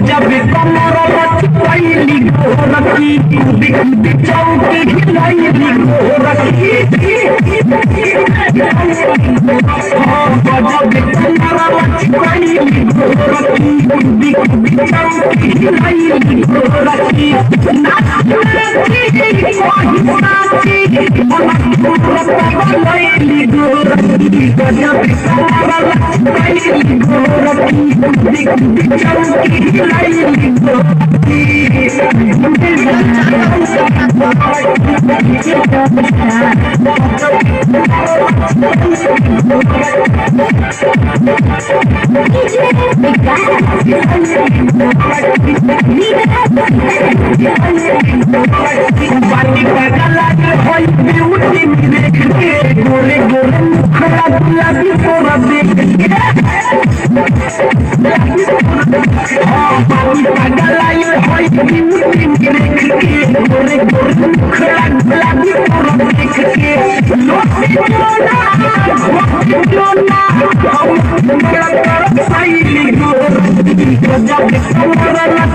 जब कमर पहली गोरखी चौकी हिलैली गोरखी जब कमर पहली गोरखी चौकी हिलैली गोरखी लैली गोरखी जब कमर पहली गोरखी चौकी हिलैली गोरखी गोरे गोरे मुखड़ा गुलाबी तोरा देख गोरे गोरे मुखड़ा गुलाबी तोरा देख के